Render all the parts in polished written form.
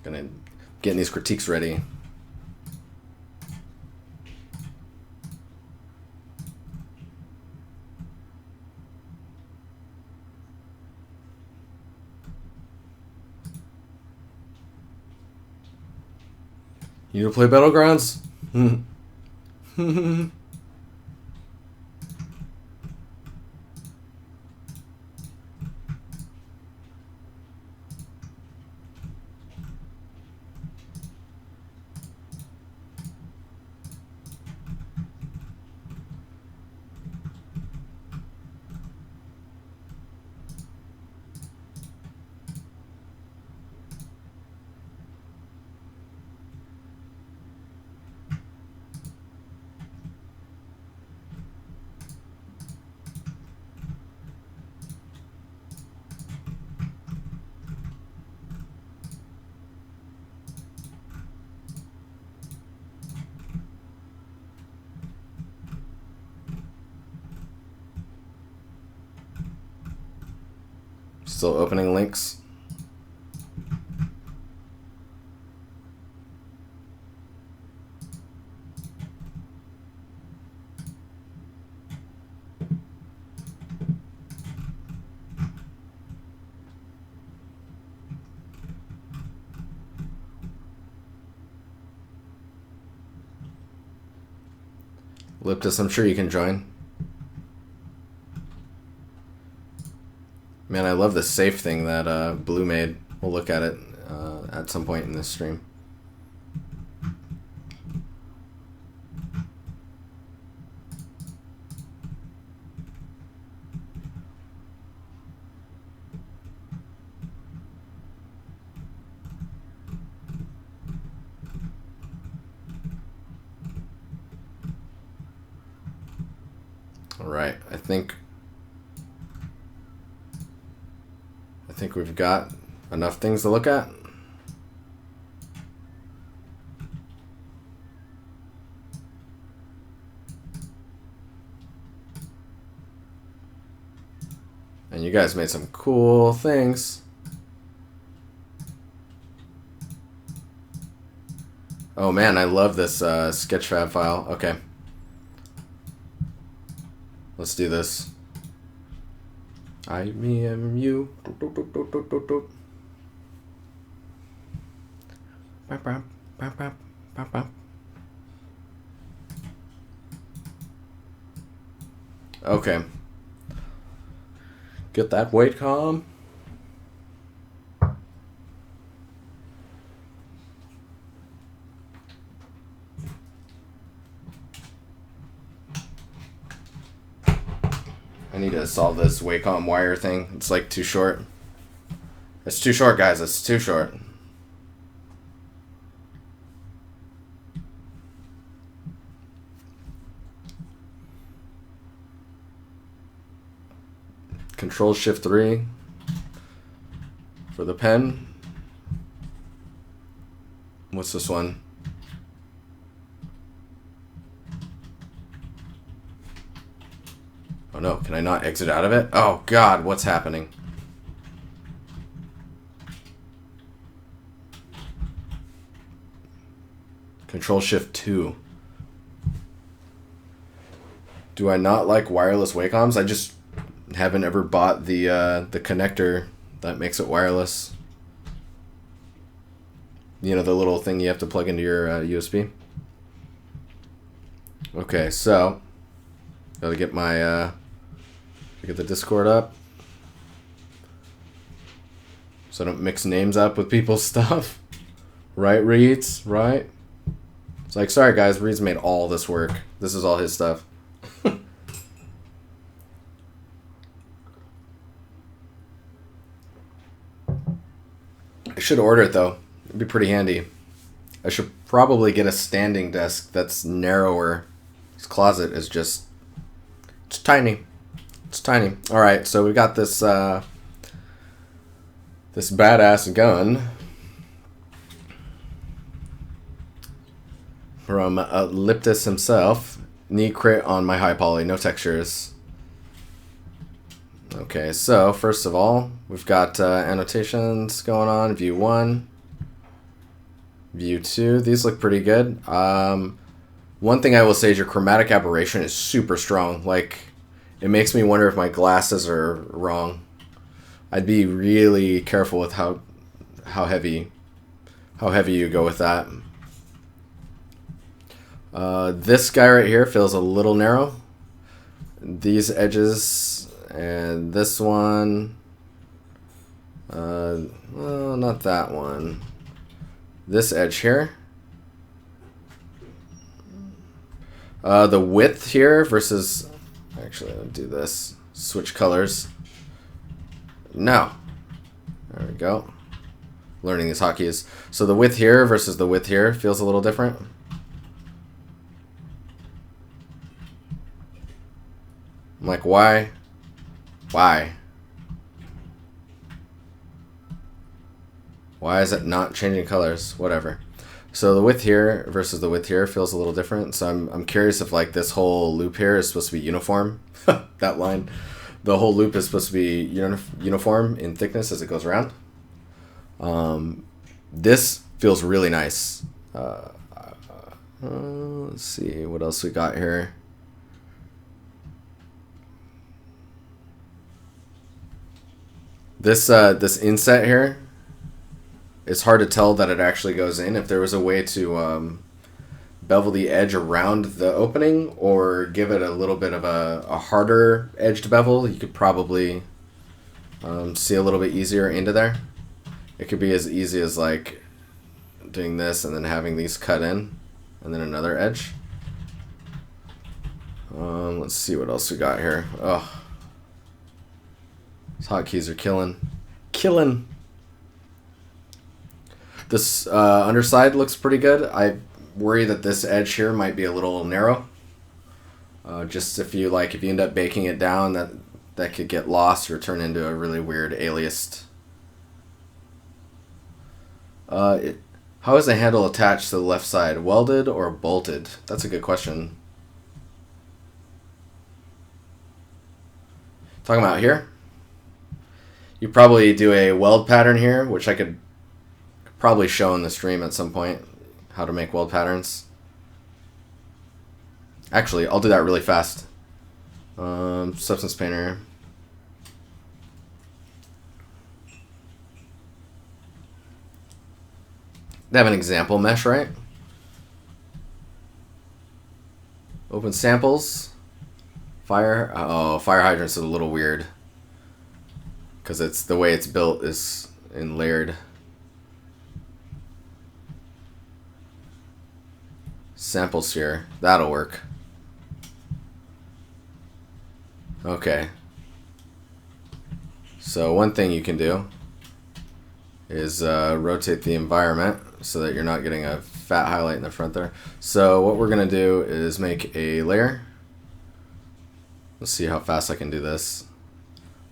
Gonna getting these critiques ready. You need to play Battlegrounds? Still opening links. Liptus, I'm sure you can join. Man, I love the safe thing that Blue made. We'll look at it at some point in this stream. All right, I think we've got enough things to look at. And you guys made some cool things. Oh man, I love this Sketchfab file. Okay. Let's do this. I, me, and you. Okay. Get that weight calm. I need to solve this Wacom wire thing. It's like too short. It's too short, guys. It's too short. Control Shift 3 for the pen. What's this one? Oh no, can I not exit out of it? Oh god, what's happening? Control Shift 2. Do I not like wireless Wacoms? I just haven't ever bought the connector that makes it wireless. You know, the little thing you have to plug into your USB. Okay, so gotta get my get the Discord up so I don't mix names up with people's stuff. Right, Reeds? Right? It's like, sorry guys, Reeds made all this work. This is all his stuff. I should order it though. It'd be pretty handy. I should probably get a standing desk that's narrower. This closet is just... it's tiny. It's tiny. Alright, so we got this this badass gun from Liptus himself. Knee crit on my high poly, no textures. Okay, so first of all, we've got annotations going on, view 1. View 2. These look pretty good. One thing I will say is your chromatic aberration is super strong. Like, it makes me wonder if my glasses are wrong. I'd be really careful with how heavy you go with that. This guy right here feels a little narrow. These edges and this one, well, not that one. This edge here. The width here versus, actually, I'll do this. Switch colors. No. There we go. Learning these hotkeys. So the width here versus the width here feels a little different. I'm like, why? Why? Why is it not changing colors? Whatever. So the width here versus the width here feels a little different. So I'm curious if like this whole loop here is supposed to be uniform. That line. The whole loop is supposed to be uniform in thickness as it goes around. This feels really nice. Let's see what else we got here. This inset here, it's hard to tell that it actually goes in. If there was a way to bevel the edge around the opening or give it a little bit of a harder edged bevel, you could probably see a little bit easier into there. It could be as easy as like doing this and then having these cut in and then another edge. Let's see what else we got here. Oh. These hotkeys are killing. Killing. This underside looks pretty good. I worry that this edge here might be a little narrow. Just if you end up baking it down, that could get lost or turn into a really weird aliased. How is the handle attached to the left side? Welded or bolted? That's a good question. Talking about here? You probably do a weld pattern here, which I could probably show in the stream at some point, how to make weld patterns. Actually, I'll do that really fast. Substance painter. They have an example mesh, right? Open samples. Fire. Oh, fire hydrants is a little weird. Because it's the way it's built is in layered. Sample sphere. That'll work. Okay. So one thing you can do is rotate the environment so that you're not getting a fat highlight in the front there. So what we're going to do is make a layer. Let's see how fast I can do this.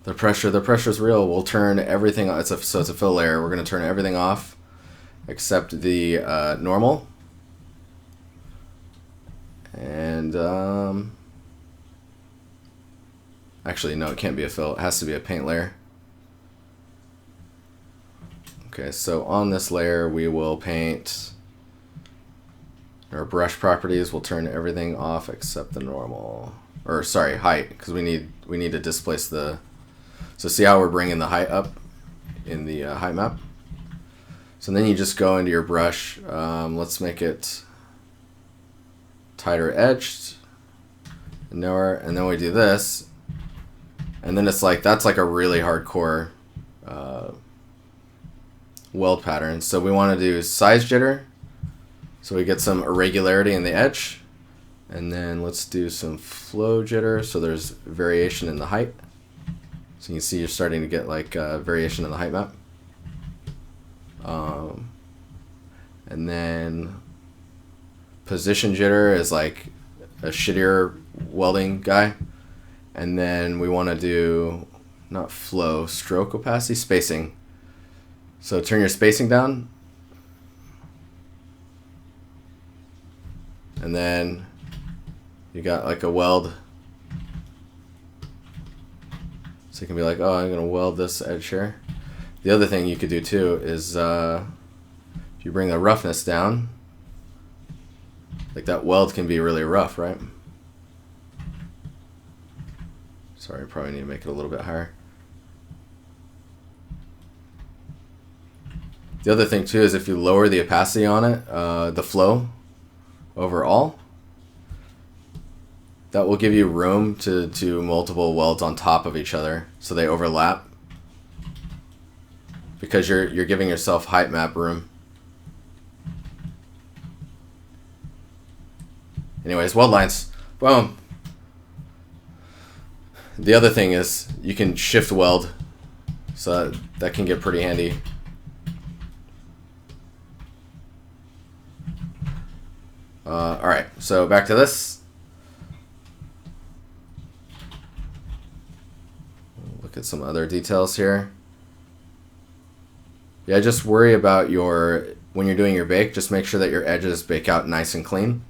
The pressure's real. We'll turn everything. So it's a fill layer. We're going to turn everything off except the normal. And actually, no, it can't be a fill. It has to be a paint layer. Okay, so on this layer, we will paint our brush properties. We'll turn everything off except the normal, or sorry, height, because we need to displace the. So see how we're bringing the height up in the height map? So then you just go into your brush. Let's make it tighter edged. And then we do this. And then it's like, that's like a really hardcore weld pattern. So we want to do size jitter. So we get some irregularity in the edge. And then let's do some flow jitter. So there's variation in the height. So you can see you're starting to get like variation in the height map. And then position jitter is like a shittier welding guy. And then we want to do, not flow, stroke opacity, spacing. So turn your spacing down. And then you got like a weld. So you can be like, oh, I'm going to weld this edge here. The other thing you could do too is If you bring the roughness down, like that weld can be really rough, right? Sorry, I probably need to make it a little bit higher. The other thing too is if you lower the opacity on it, the flow overall, that will give you room to do multiple welds on top of each other so they overlap, because you're giving yourself height map room. Anyways, weld lines. Boom. The other thing is you can shift weld, so that can get pretty handy. Alright, so back to this. Look at some other details here. Yeah, just worry about when you're doing your bake, just make sure that your edges bake out nice and clean.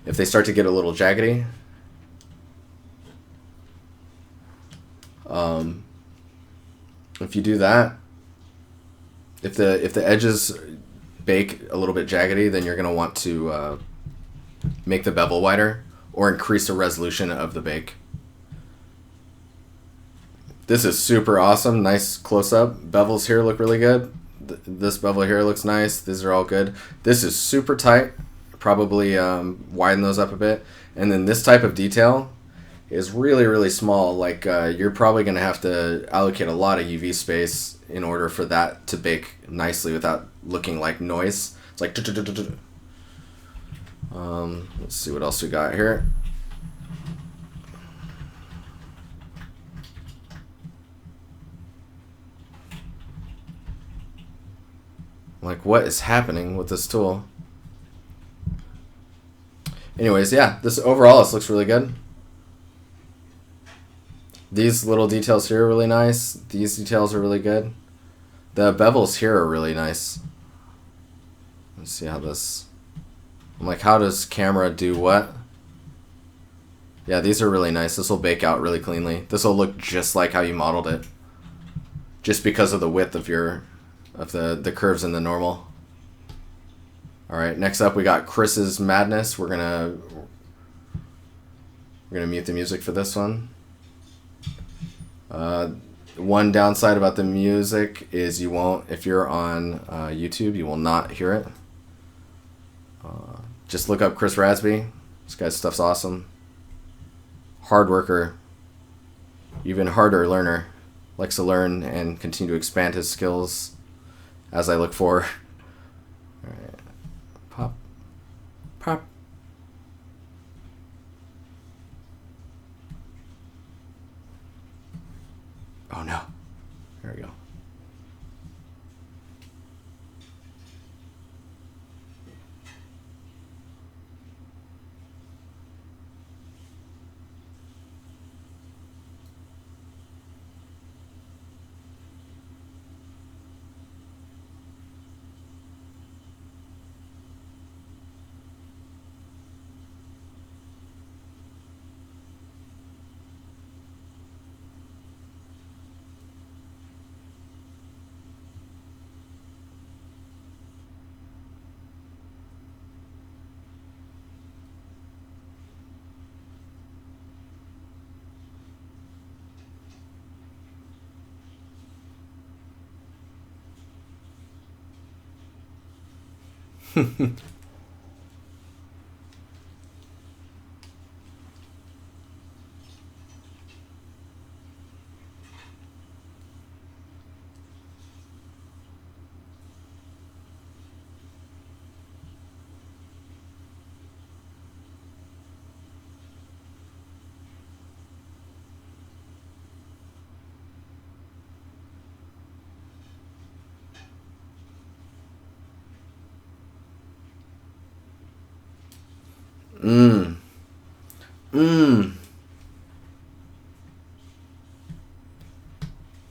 If they start to get a little jaggedy, if you do that, if the edges bake a little bit jaggedy, then you're going to want to make the bevel wider or increase the resolution of the bake. This is super awesome. Nice close-up. Bevels here look really good. This bevel here looks nice. These are all good. This is super tight. Probably widen those up a bit. And then this type of detail is really, really small. Like you're probably going to have to allocate a lot of UV space in order for that to bake nicely without looking like noise. It's like... let's see what else we got here. Like, what is happening with this tool? Anyways, yeah, this looks really good. These little details here are really nice. These details are really good. The bevels here are really nice. Let's see how this... I'm like, how does camera do what? Yeah, these are really nice. This will bake out really cleanly. This will look just like how you modeled it, just because of the width of the curves in the normal. All right, next up we got Chris's Madness. We're gonna mute the music for this one. One downside about the music is you won't, if you're on YouTube, you will not hear it. Just look up Chris Rasby. This guy's stuff's awesome. Hard worker, even harder learner. Likes to learn and continue to expand his skills as I look for. All right. Pop. Pop. Oh no. There we go.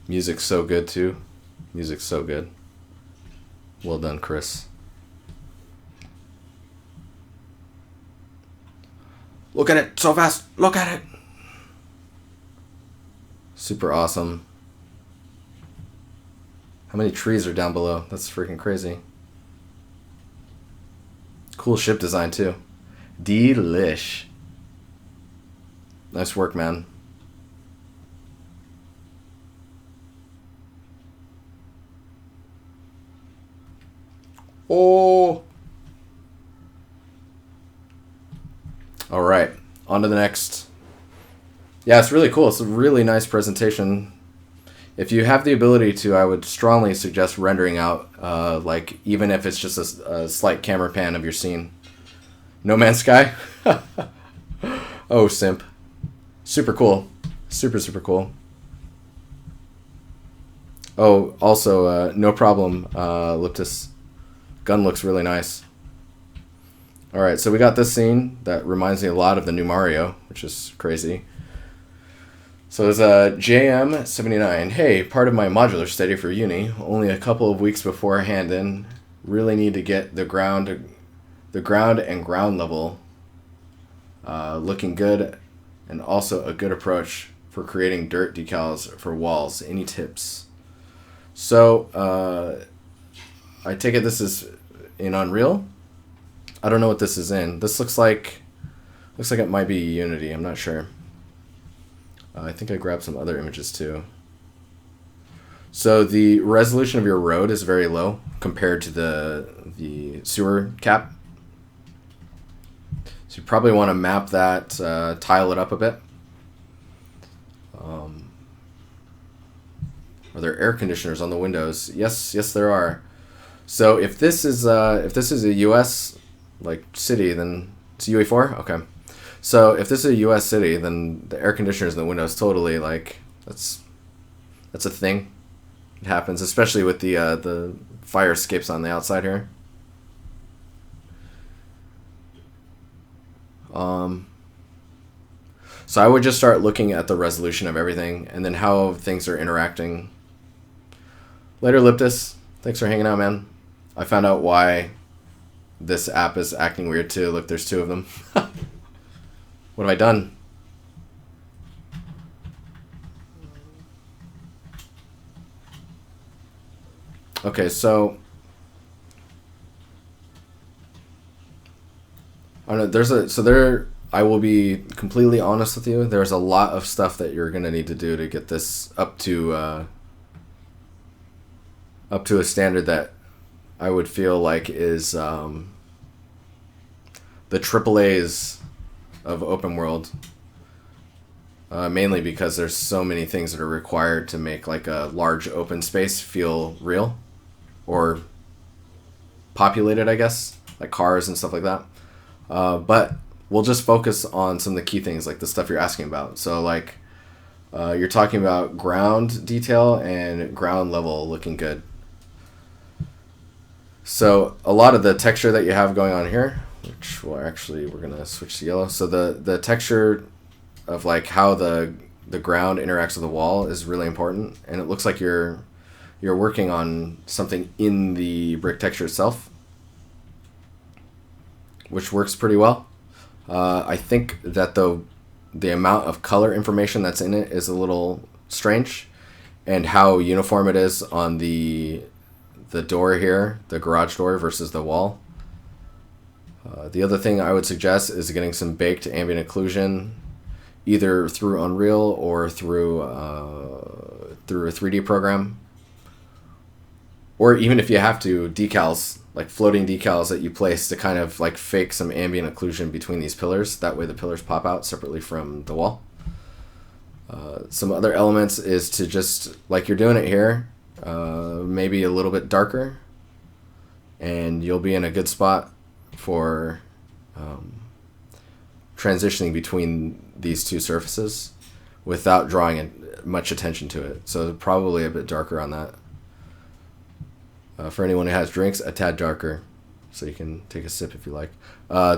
Music's so good too. Music's so good. Well done, Chris. Look at it so fast. Look at it. Super awesome. How many trees are down below? That's freaking crazy. Cool ship design too. Delish. Nice work, man. Oh. All right. On to the next. Yeah, it's really cool. It's a really nice presentation. If you have the ability to, I would strongly suggest rendering out, like, even if it's just a slight camera pan of your scene. No Man's Sky? Oh, simp. Super cool. Super, super cool. Oh, also, no problem, Liptus. Gun looks really nice. Alright, so we got this scene that reminds me a lot of the new Mario, which is crazy. So there's a JM79. Hey, part of my modular study for uni. Only a couple of weeks beforehand and really need to get the ground and ground level looking good, and also a good approach for creating dirt decals for walls. Any tips? So I take it this is in Unreal. I don't know what this is in. This looks like it might be Unity. I'm not sure. I think I grabbed some other images too. So the resolution of your road is very low compared to the sewer cap. So you probably want to map that, tile it up a bit. Are there air conditioners on the windows? Yes, there are. So if this is a U.S. like city, then it's UE4. Okay. So if this is a U.S. city, then the air conditioners in the windows totally like that's a thing. It happens, especially with the fire escapes on the outside here. So I would just start looking at the resolution of everything and then how things are interacting. Later, Liptus. Thanks for hanging out, man. I found out why this app is acting weird too. Look, there's two of them. What have I done? Okay, so I don't know. I will be completely honest with you. There's a lot of stuff that you're gonna need to do to get this up to a standard that I would feel like is the AAAs of open world. Mainly because there's so many things that are required to make like a large open space feel real or populated, I guess, like cars and stuff like that. But we'll just focus on some of the key things, like the stuff you're asking about. So like you're talking about ground detail and ground level looking good. So a lot of the texture that you have going on here, which we're going to switch to yellow. So the texture of like how the ground interacts with the wall is really important. And it looks like you're working on something in the brick texture itself, which works pretty well. I think that the amount of color information that's in it is a little strange, and how uniform it is on the door here, the garage door versus the wall. The other thing I would suggest is getting some baked ambient occlusion, either through Unreal or through a 3D program, or even if you have to, decals, like floating decals that you place to kind of like fake some ambient occlusion between these pillars. That way the pillars pop out separately from the wall. Some other elements is to just, like you're doing it here, maybe a little bit darker, and you'll be in a good spot for transitioning between these two surfaces without drawing much attention to it. So probably a bit darker on that. For anyone who has drinks, a tad darker, so you can take a sip if you like.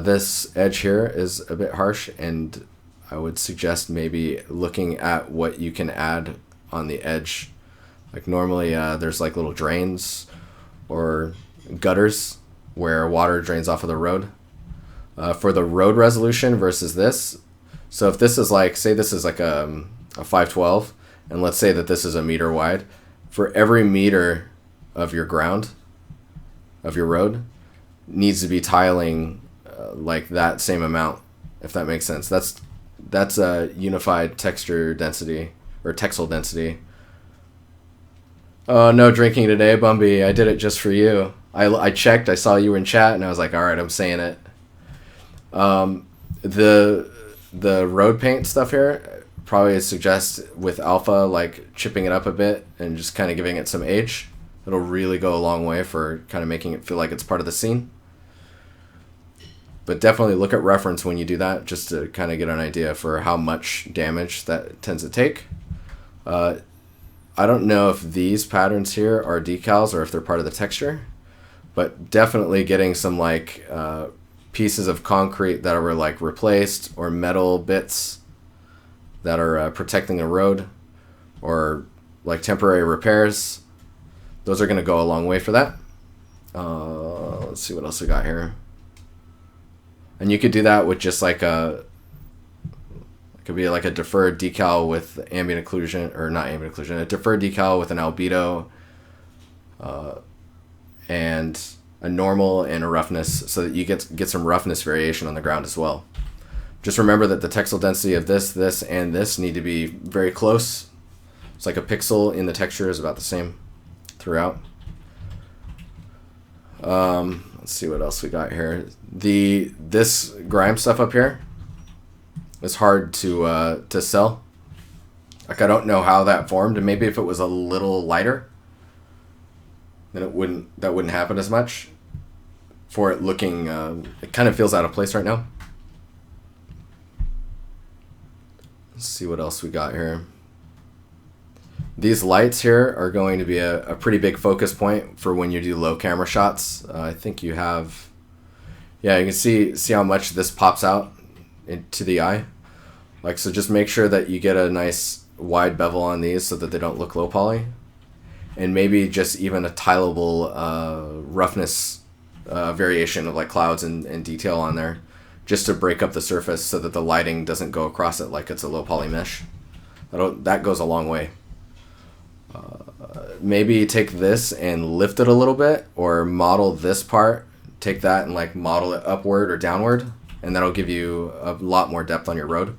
This edge here is a bit harsh, and I would suggest maybe looking at what you can add on the edge. Like normally there's like little drains or gutters where water drains off of the road. For the road resolution versus this, so if this is like, say this is like a 512, and let's say that this is a meter wide, for every meter of your ground, of your road, needs to be tiling like that same amount, if that makes sense. That's a unified texture density or texel density. Oh, no drinking today, Bumby. I did it just for you. I checked. I saw you were in chat, and I was like, all right, I'm saying it. The road paint stuff here probably suggest with alpha, like chipping it up a bit and just kind of giving it some age. It'll really go a long way for kind of making it feel like it's part of the scene. But definitely look at reference when you do that, just to kind of get an idea for how much damage that tends to take. I don't know if these patterns here are decals or if they're part of the texture, but definitely getting some like pieces of concrete that are like replaced, or metal bits that are protecting a road, or like temporary repairs. Those are going to go a long way for that. Let's see what else we got here. And you could do that with just like it could be like a deferred decal with ambient occlusion, or not ambient occlusion, a deferred decal with an albedo, and a normal and a roughness, so that you get some roughness variation on the ground as well. Just remember that the textile density of this, and this need to be very close. It's like a pixel in the texture is about the same throughout. Let's see what else we got here. This grime stuff up here is hard to sell. Like, I don't know how that formed, and maybe if it was a little lighter, then that wouldn't happen as much. For it looking, it kind of feels out of place right now. Let's see what else we got here. These lights here are going to be a pretty big focus point for when you do low camera shots. I think you have, yeah, you can see how much this pops out into the eye. Like, so just make sure that you get a nice wide bevel on these so that they don't look low poly. And maybe just even a tileable roughness variation of like clouds and detail on there, just to break up the surface so that the lighting doesn't go across it like it's a low poly mesh. That goes a long way. Maybe take this and lift it a little bit, or model this part, take that and like model it upward or downward, and that'll give you a lot more depth on your road.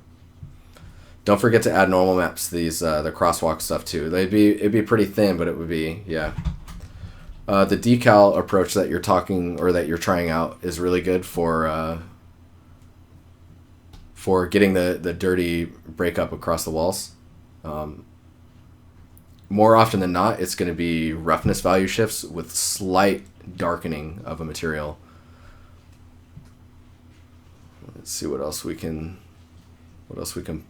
Don't forget to add normal maps, these the crosswalk stuff too. It'd be pretty thin, but it would be, yeah. The decal approach that you're trying out is really good for getting the dirty breakup across the walls. More often than not, it's going to be roughness value shifts with slight darkening of a material. Let's see what else we can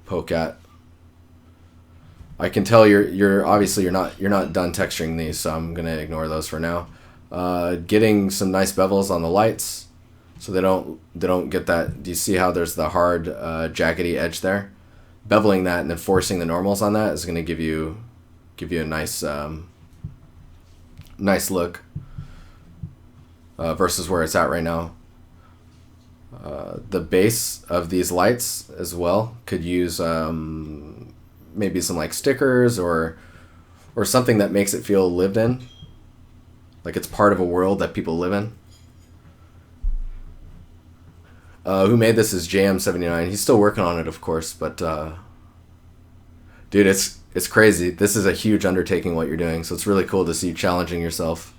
poke at. I can tell you're obviously you're not done texturing these, so I'm gonna ignore those for now. Getting some nice bevels on the lights, so they don't get that. Do you see how there's the hard jaggedy edge there? Beveling that and then forcing the normals on that is gonna give you a nice look versus where it's at right now. The base of these lights as well could use maybe some like stickers or something that makes it feel lived in, like it's part of a world that people live in. Who made this is JM79. He's still working on it, of course, but dude, it's crazy. This is a huge undertaking what you're doing, so it's really cool to see you challenging yourself.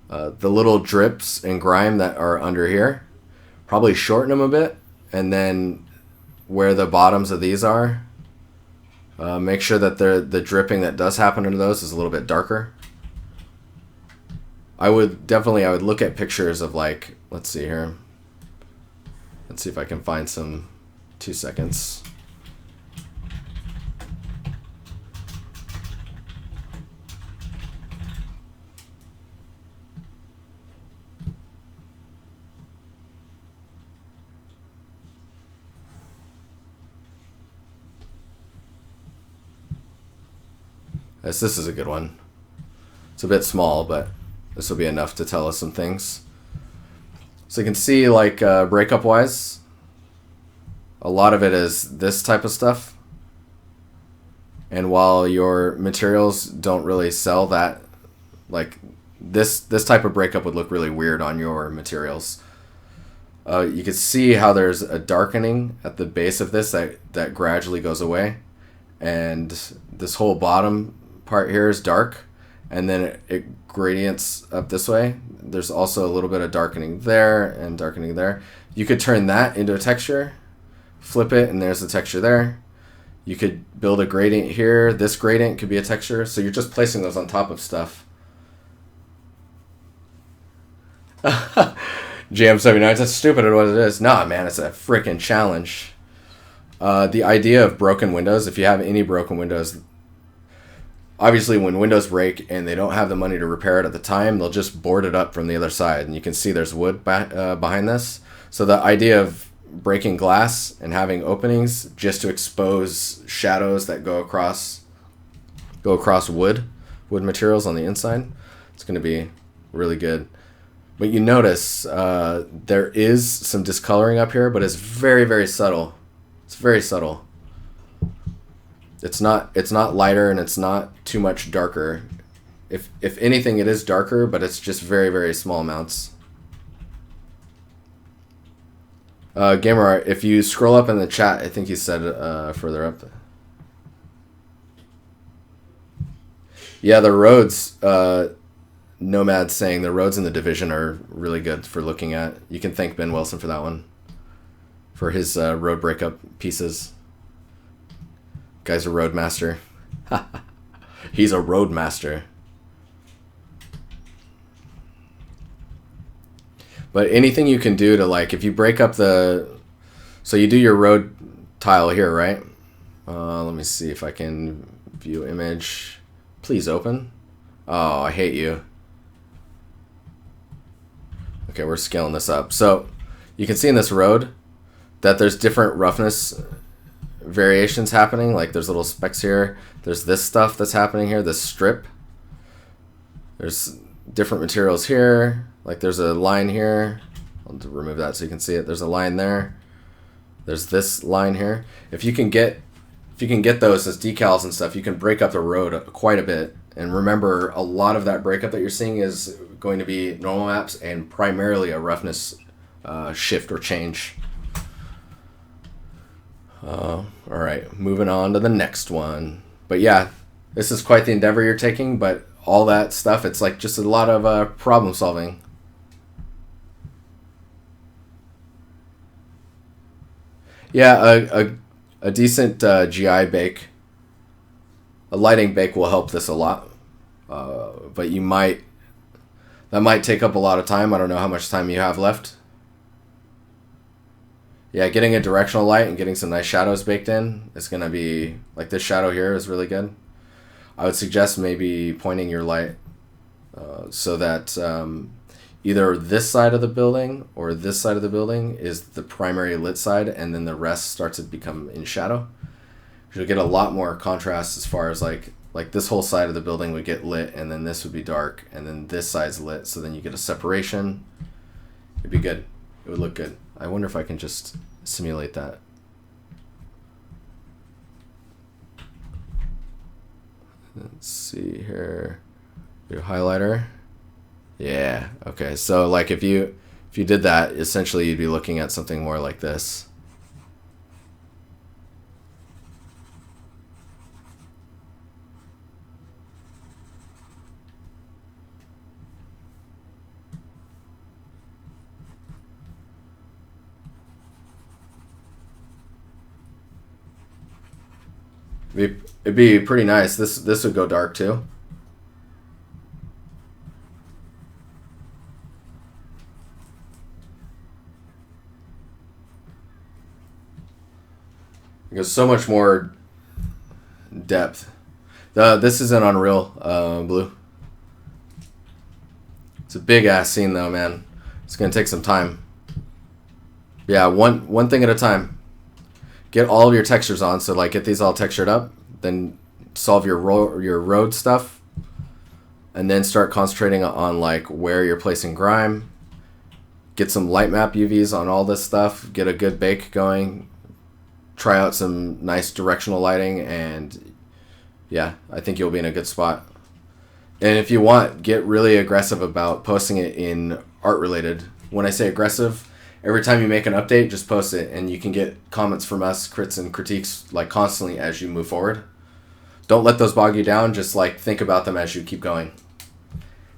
The little drips and grime that are under here, probably shorten them a bit, and then where the bottoms of these are, make sure that the dripping that does happen under those is a little bit darker. I would look at pictures of, like, let's see here. Let's see if I can find some. 2 seconds. This is a good one. It's a bit small, but this will be enough to tell us some things. So you can see, like, breakup wise, a lot of it is this type of stuff. And while your materials don't really sell that, like, this type of breakup would look really weird on your materials. You can see how there's a darkening at the base of this that gradually goes away, and this whole bottom part here is dark, and then it gradients up this way. There's also a little bit of darkening there and darkening there. You could turn that into a texture, flip it, and there's the texture there. You could build a gradient here. This gradient could be a texture, so you're just placing those on top of stuff. GM79, that's stupid at what it is. Nah, man, it's a freaking challenge. The idea of broken windows, if you have any broken windows, obviously when windows break and they don't have the money to repair it at the time, they'll just board it up from the other side. And you can see there's wood behind this. So the idea of breaking glass and having openings just to expose shadows that go across wood materials on the inside, it's going to be really good. But you notice there is some discoloring up here, but it's very, very subtle. It's very subtle. It's not lighter and it's not too much darker. If anything, it is darker, but it's just very, very small amounts. Gamer, if you scroll up in the chat, I think you said further up. Yeah, the roads. Nomad saying the roads in the Division are really good for looking at. You can thank Ben Wilson for that one, for his road breakup pieces. Guy's a road master. He's a road master. But anything you can do to, like, if you break up so you do your road tile here, right? Let me see if I can view image. Please open. Oh, I hate you. Okay, we're scaling this up. So you can see in this road that there's different roughness variations happening. Like there's little specks here. There's this stuff that's happening here, this strip. There's different materials here. Like there's a line here. I'll remove that so you can see it. There's a line there. There's this line here. If you can get those as decals and stuff, you can break up the road quite a bit. And remember, a lot of that breakup that you're seeing is going to be normal maps and primarily a roughness shift or change. All right, moving on to the next one. But yeah, this is quite the endeavor you're taking, but all that stuff, it's like just a lot of problem solving. Yeah, a decent GI bake, a lighting bake will help this a lot. But that might take up a lot of time. I don't know how much time you have left. Yeah, getting a directional light and getting some nice shadows baked in is going to be, like this shadow here is really good. I would suggest maybe pointing your light so that either this side of the building or this side of the building is the primary lit side, and then the rest starts to become in shadow. You'll get a lot more contrast as far as like this whole side of the building would get lit, and then this would be dark, and then this side's lit, so then you get a separation. It'd be good. It would look good. I wonder if I can just simulate that. Let's see here. Your highlighter. Yeah. Okay. So like if you did that, essentially you'd be looking at something more like this. It'd be pretty nice. This would go dark too. Because so much more depth. This is an Unreal Blue. It's a big ass scene though, man. It's gonna take some time. Yeah, one thing at a time. Get all of your textures on, so like get these all textured up, then solve your road stuff, and then start concentrating on like where you're placing grime. Get some light map UVs on all this stuff, get a good bake going, try out some nice directional lighting, and yeah, I think you'll be in a good spot. And if you want, get really aggressive about posting it in art related. When I say aggressive, every time you make an update, just post it, and you can get comments from us, crits and critiques, like constantly as you move forward. Don't let those bog you down. Just like think about them as you keep going,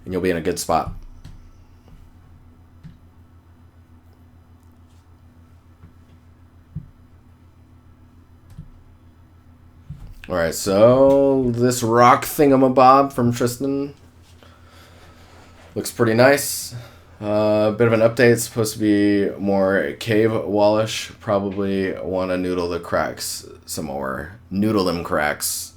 and you'll be in a good spot. All right, so this rock thingamabob from Tristan looks pretty nice. Bit of an update. It's supposed to be more cave wallish. Probably want to noodle the cracks some more. Noodle them cracks.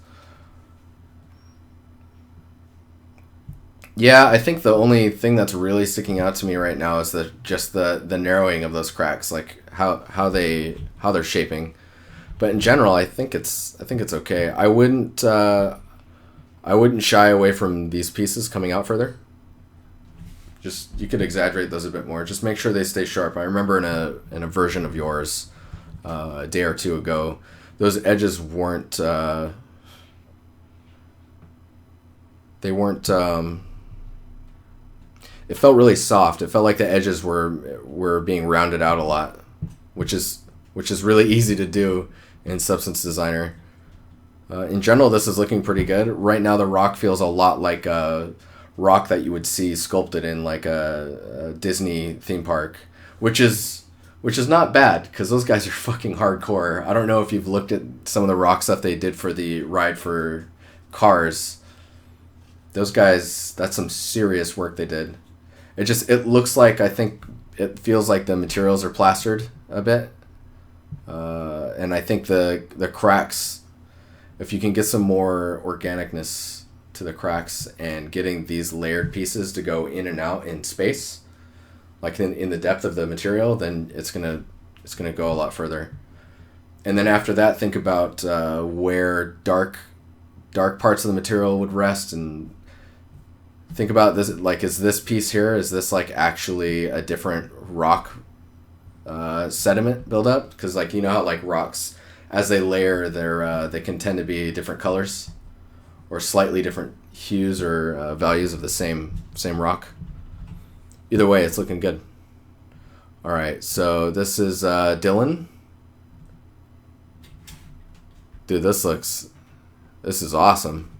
Yeah, I think the only thing that's really sticking out to me right now is just the narrowing of those cracks, like how they're shaping. But in general, I think it's okay. I wouldn't shy away from these pieces coming out further. Just you could exaggerate those a bit more. Just make sure they stay sharp. I remember in a version of yours a day or two ago, those edges weren't they weren't it felt really soft. It felt like the edges were being rounded out a lot, which is really easy to do in Substance Designer. In general, this is looking pretty good. Right now, the rock feels a lot like a rock that you would see sculpted in like a Disney theme park, which is not bad because those guys are fucking hardcore. I don't know if you've looked at some of the rock stuff they did for the ride for Cars. Those guys, that's some serious work they did. It looks like, I think it feels like the materials are plastered a bit. And I think the cracks, if you can get some more organicness to the cracks and getting these layered pieces to go in and out in space, like in the depth of the material, then it's gonna go a lot further. And then after that, think about where dark parts of the material would rest, and think about this, like, is this piece here, is this like actually a different rock sediment buildup? Because like, you know how like rocks, as they layer, they can tend to be different colors or slightly different hues or values of the same rock. Either way, it's looking good. All right, so this is Dylan. Dude, this is awesome.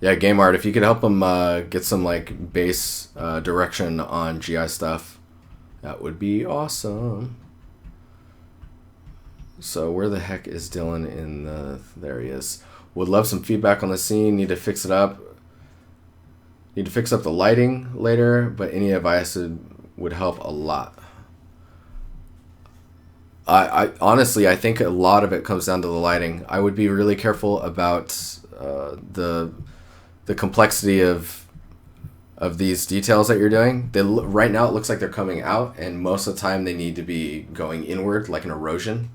Yeah, Game Art, if you could help him get some like base direction on GI stuff, that would be awesome. So where the heck is Dylan in the... There he is. Would love some feedback on the scene. Need to fix it up. Need to fix up the lighting later, but any advice would help a lot. I honestly, I think a lot of it comes down to the lighting. I would be really careful about the complexity of these details that you're doing. Right now it looks like they're coming out, and most of the time they need to be going inward, like an erosion.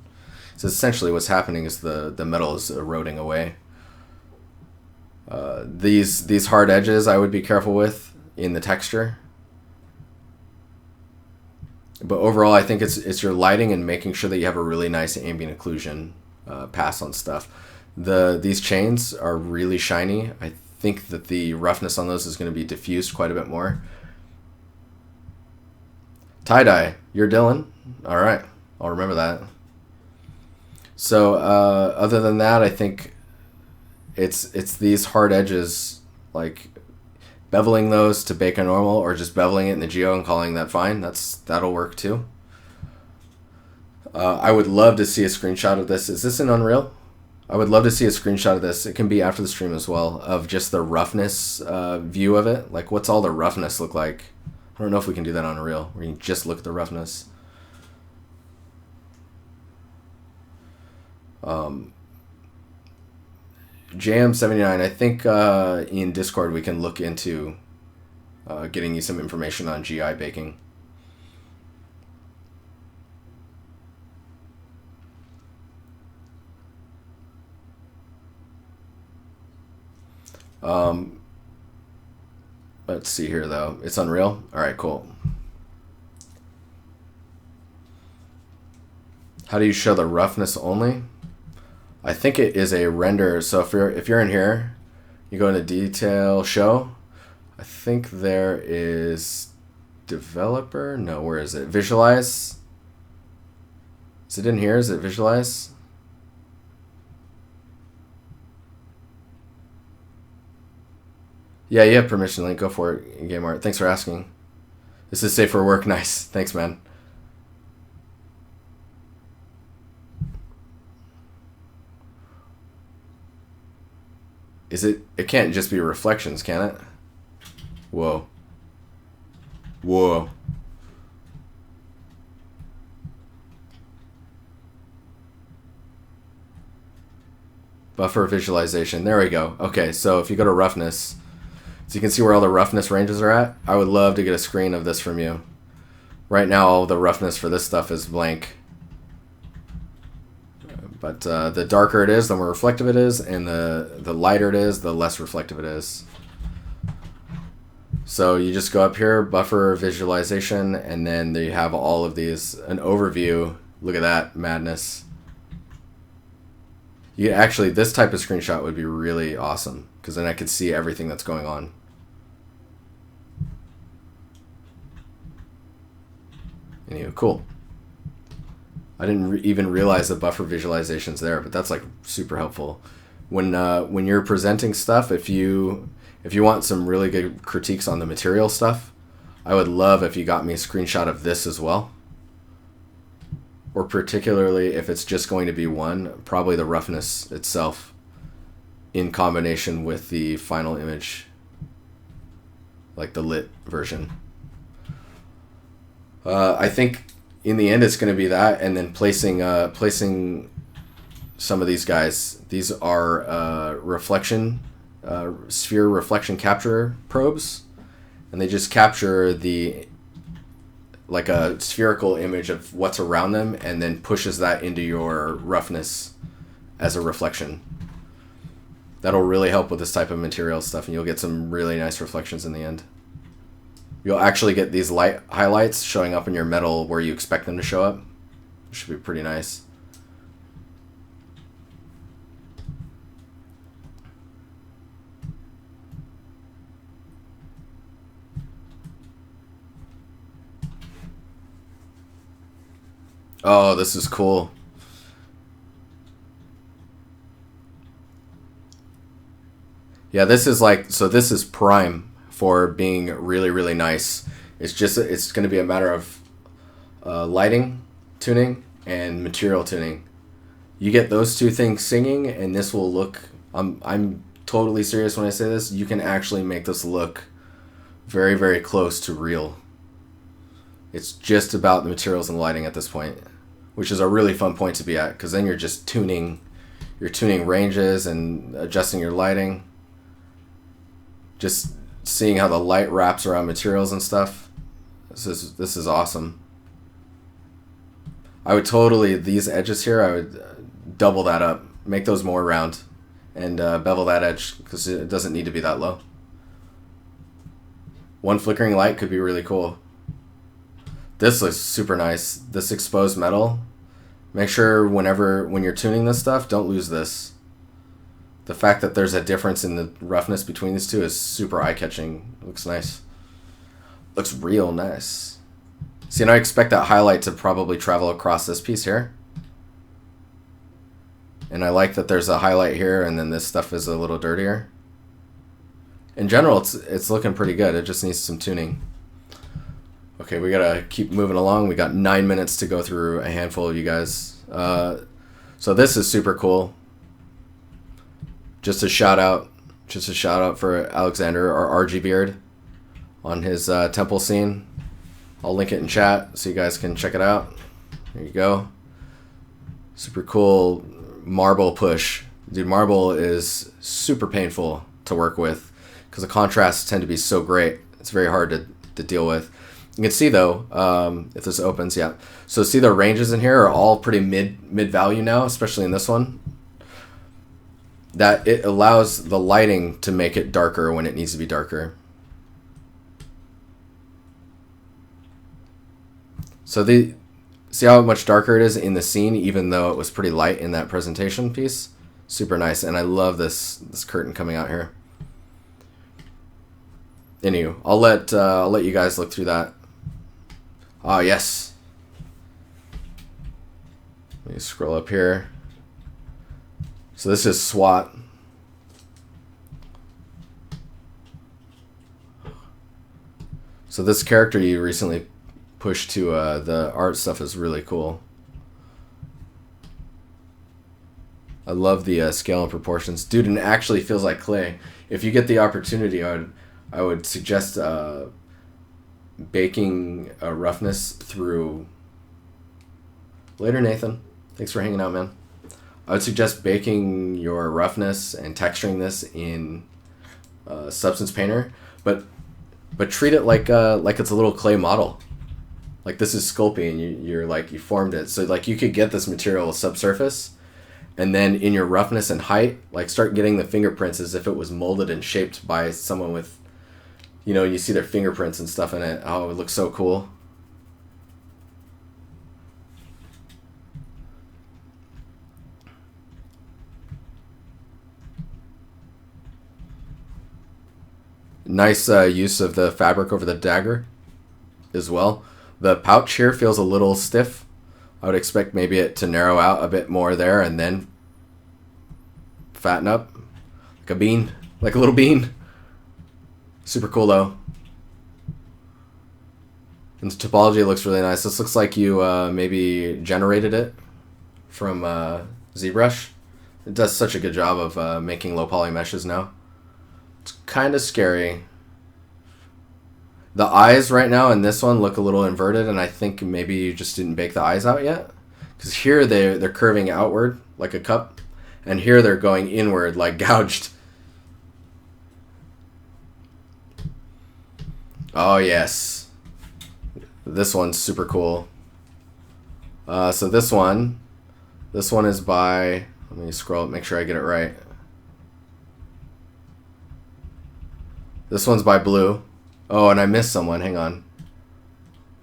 So essentially what's happening is the metal is eroding away. These hard edges I would be careful with in the texture. But overall, I think it's your lighting and making sure that you have a really nice ambient occlusion pass on stuff. These chains are really shiny. I think that the roughness on those is going to be diffused quite a bit more. Tie-dye, you're Dylan. All right, I'll remember that. So other than that, I think it's these hard edges, like beveling those to bake a normal, or just beveling it in the geo and calling that fine. That'll work too. I would love to see a screenshot of this. Is this in Unreal? I would love to see a screenshot of this. It can be after the stream as well, of just the roughness view of it. Like, what's all the roughness look like? I don't know if we can do that on Unreal, where you can just look at the roughness. JM79, I think in Discord we can look into getting you some information on GI baking. Let's see here though. It's Unreal? Alright, cool. How do you show the roughness only? I think it is a render. So if you're in here, you go into detail, show. I think there is developer. No, where is it? Visualize. Is it in here? Is it visualize? Yeah, you have permission, Link. Go for it, Game Art. Thanks for asking. This is safe for work. Nice. Thanks, man. Is it? It can't just be reflections, can it? Whoa. Whoa. Buffer visualization. There we go. Okay, so if you go to roughness, so you can see where all the roughness ranges are at. I would love to get a screen of this from you. Right now, all the roughness for this stuff is blank. But the darker it is, the more reflective it is, and the lighter it is, the less reflective it is. So you just go up here, buffer visualization, and then you have all of these, an overview. Look at that madness. You actually, this type of screenshot would be really awesome, because then I could see everything that's going on. Anyway, cool. I didn't even realize the buffer visualization's there, but that's like super helpful. When you're presenting stuff, if you want some really good critiques on the material stuff, I would love if you got me a screenshot of this as well. Or particularly if it's just going to be one, probably the roughness itself in combination with the final image, like the lit version. I think in the end it's going to be that, and then placing some of these guys. These are sphere reflection capture probes, and they just capture like a spherical image of what's around them, and then pushes that into your roughness as a reflection. That'll really help with this type of material stuff, and you'll get some really nice reflections in the end. You'll actually get these light highlights showing up in your metal where you expect them to show up. It should be pretty nice. Oh, this is cool. Yeah, this is like, so this is prime for being really, really nice. It's going to be a matter of lighting, tuning, and material tuning. You get those two things singing, and this will look, I'm totally serious when I say this, you can actually make this look very, very close to real. It's just about the materials and lighting at this point, which is a really fun point to be at, because then you're just tuning ranges and adjusting your lighting. Just seeing how the light wraps around materials and stuff. This is awesome. I would totally, these edges here, I would double that up, make those more round, and bevel that edge, because it doesn't need to be that low. One flickering light could be really cool. This looks super nice. This exposed metal. Make sure when you're tuning this stuff, don't lose this. The fact that there's a difference in the roughness between these two is super eye-catching. Looks nice. Looks real nice. See, and I expect that highlight to probably travel across this piece here. And I like that there's a highlight here, and then this stuff is a little dirtier. In general, it's looking pretty good. It just needs some tuning. Okay, we gotta keep moving along. We got 9 minutes to go through a handful of you guys. So this is super cool. Just a shout out for Alexander, our RG Beard, on his temple scene. I'll link it in chat so you guys can check it out. There you go. Super cool marble push. Dude, marble is super painful to work with because the contrasts tend to be so great. It's very hard to deal with. You can see though, if this opens, yeah. So see the ranges in here are all pretty mid value now, especially in this one. That it allows the lighting to make it darker when it needs to be darker. So See how much darker it is in the scene, even though it was pretty light in that presentation piece? Super nice, and I love this curtain coming out here. Anywho, I'll let you guys look through that. Ah, yes. Let me scroll up here. So this is SWAT. So this character you recently pushed to the art stuff is really cool. I love the scale and proportions. Dude, and it actually feels like clay. If you get the opportunity, I would suggest baking a roughness through... Later, Nathan. Thanks for hanging out, man. I would suggest baking your roughness and texturing this in Substance Painter, but treat it like it's a little clay model. Like this is sculpting, and you formed it. So like you could get this material subsurface, and then in your roughness and height, like start getting the fingerprints as if it was molded and shaped by someone with, you see their fingerprints and stuff in it. Oh, it looks so cool. Nice use of the fabric over the dagger as well. The pouch here feels a little stiff. I would expect maybe it to narrow out a bit more there and then fatten up. Like a bean. Like a little bean. Super cool though. And the topology looks really nice. This looks like you maybe generated it from ZBrush. It does such a good job of making low poly meshes now. It's kind of scary. The eyes right now in this one look a little inverted, and I think maybe you just didn't bake the eyes out yet. Because here they're curving outward like a cup, and here they're going inward like gouged. Oh yes. This one's super cool. So this one is by, let me scroll up, make sure I get it right. This one's by Blue. Oh, and I missed someone. Hang on.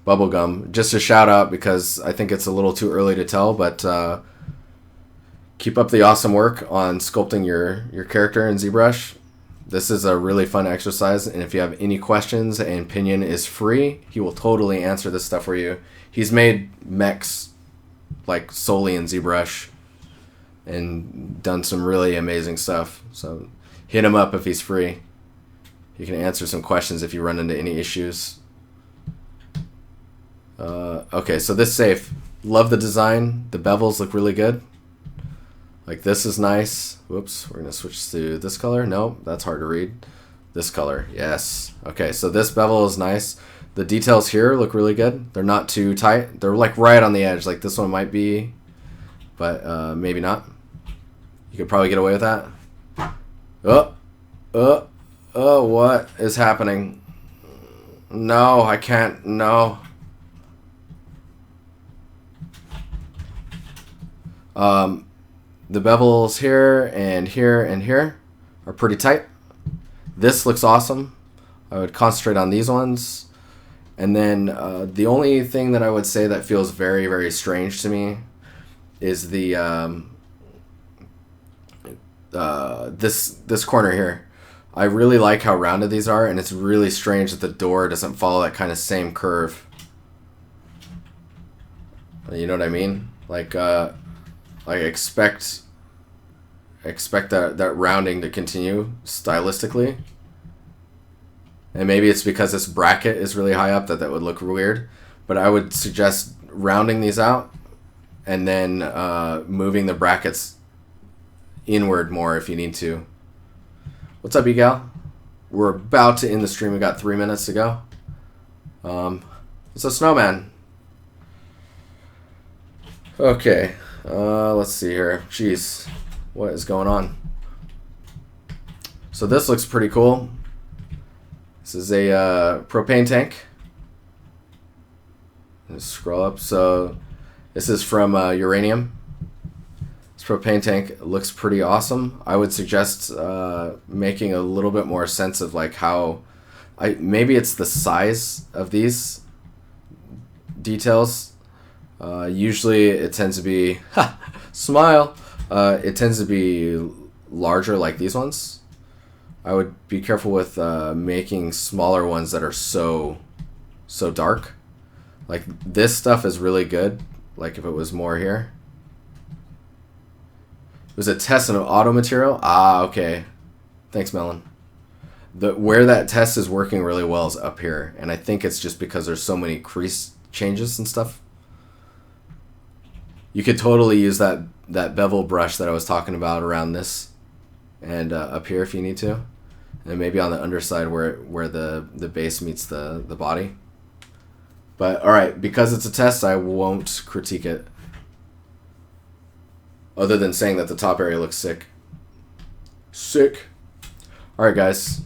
Bubblegum. Just a shout out because I think it's a little too early to tell, but keep up the awesome work on sculpting your character in ZBrush. This is a really fun exercise, and if you have any questions, and Pinion is free, he will totally answer this stuff for you. He's made mechs like solely in ZBrush and done some really amazing stuff. So hit him up if he's free. You can answer some questions if you run into any issues. Okay, so this safe. Love the design. The bevels look really good. Like this is nice. Whoops, we're gonna switch to this color. No, that's hard to read. This color, yes. Okay, so this bevel is nice. The details here look really good. They're not too tight. They're like right on the edge. Like this one might be, but maybe not. You could probably get away with that. Oh, what is happening? No, I can't. No. The bevels here and here and here are pretty tight. This looks awesome. I would concentrate on these ones. And then the only thing that I would say that feels very, very strange to me is the this corner here. I really like how rounded these are, and it's really strange that the door doesn't follow that kind of same curve. You know what I mean? Like expect that rounding to continue stylistically. And maybe it's because this bracket is really high up that would look weird. But I would suggest rounding these out and then moving the brackets inward more if you need to. What's up, Egal? We're about to end the stream. We got 3 minutes to go. It's a snowman. Okay. Let's see here. Jeez. What is going on? So this looks pretty cool. This is a propane tank. Let's scroll up. So this is from Uranium. This propane tank looks pretty awesome. I would suggest making a little bit more sense of like how maybe it's the size of these details. Usually it tends to be, smile, it tends to be larger like these ones. I would be careful with making smaller ones that are so dark. Like this stuff is really good. Like if it was more here. It was a test on an auto material. Ah, okay. Thanks, Melon. Where that test is working really well is up here, and I think it's just because there's so many crease changes and stuff. You could totally use that bevel brush that I was talking about around this, and up here if you need to, and maybe on the underside where the base meets the body. But all right, because it's a test, I won't critique it. Other than saying that the top area looks sick. Sick. All right, guys.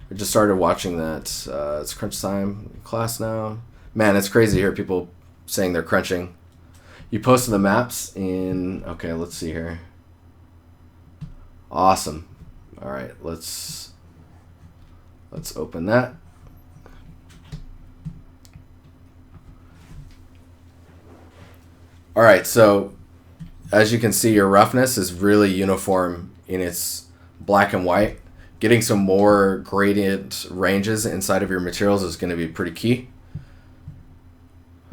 I just started watching that. It's crunch time class now. Man, it's crazy to hear people saying they're crunching. You posted the maps in... Okay, let's see here. Awesome. All right, let's open that. All right, so as you can see, your roughness is really uniform in its black and white. Getting some more gradient ranges inside of your materials is going to be pretty key.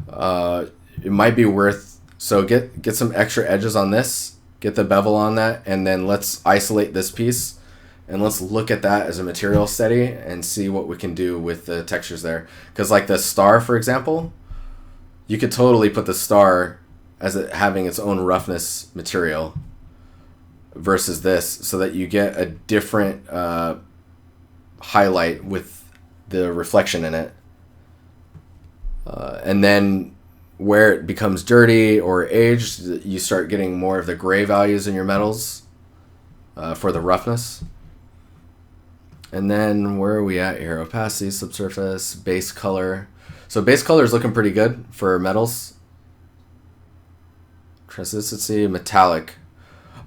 It might be worth... So get some extra edges on this. Get the bevel on that, and then let's isolate this piece. And let's look at that as a material study and see what we can do with the textures there. Because like the star, for example, you could totally put the star as having its own roughness material versus this, so that you get a different highlight with the reflection in it. And then where it becomes dirty or aged, you start getting more of the gray values in your metals for the roughness. And then where are we at here? Opacity, subsurface, base color. So base color is looking pretty good for metals. Translucency, metallic.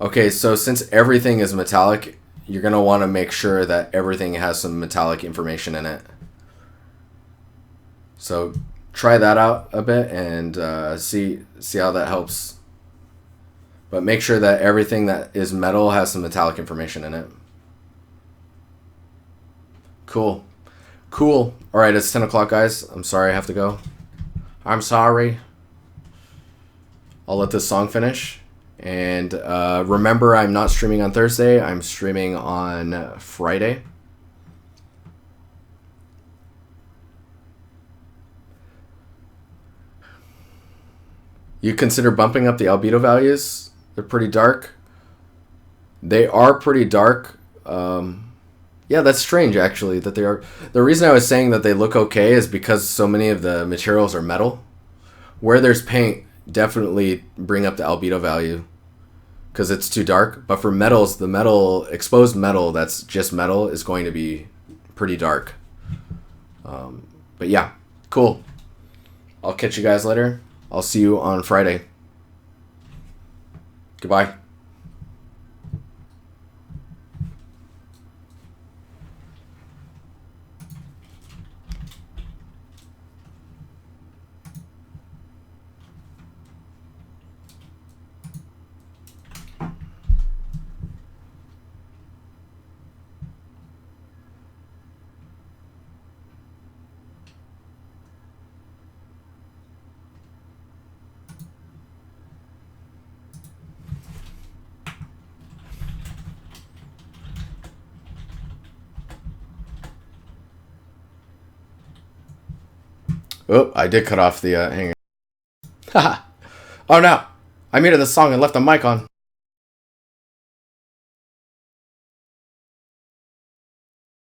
Okay, so since everything is metallic, you're going to want to make sure that everything has some metallic information in it. So try that out a bit and see how that helps. But make sure that everything that is metal has some metallic information in it. Cool. Cool. All right, it's 10 o'clock, guys. I'm sorry I have to go. I'm sorry. I'll let this song finish. And remember, I'm not streaming on Thursday. I'm streaming on Friday. You consider bumping up the albedo values. They're pretty dark. They are pretty dark. Yeah, that's strange, actually, that they are. The reason I was saying that they look okay is because so many of the materials are metal. Where there's paint, definitely bring up the albedo value because it's too dark. But for metals, the metal, exposed metal that's just metal is going to be pretty dark. But yeah, cool. I'll catch you guys later. I'll see you on Friday. Goodbye. Oh, I did cut off the hanger. Haha. Oh no! I muted the song and left the mic on.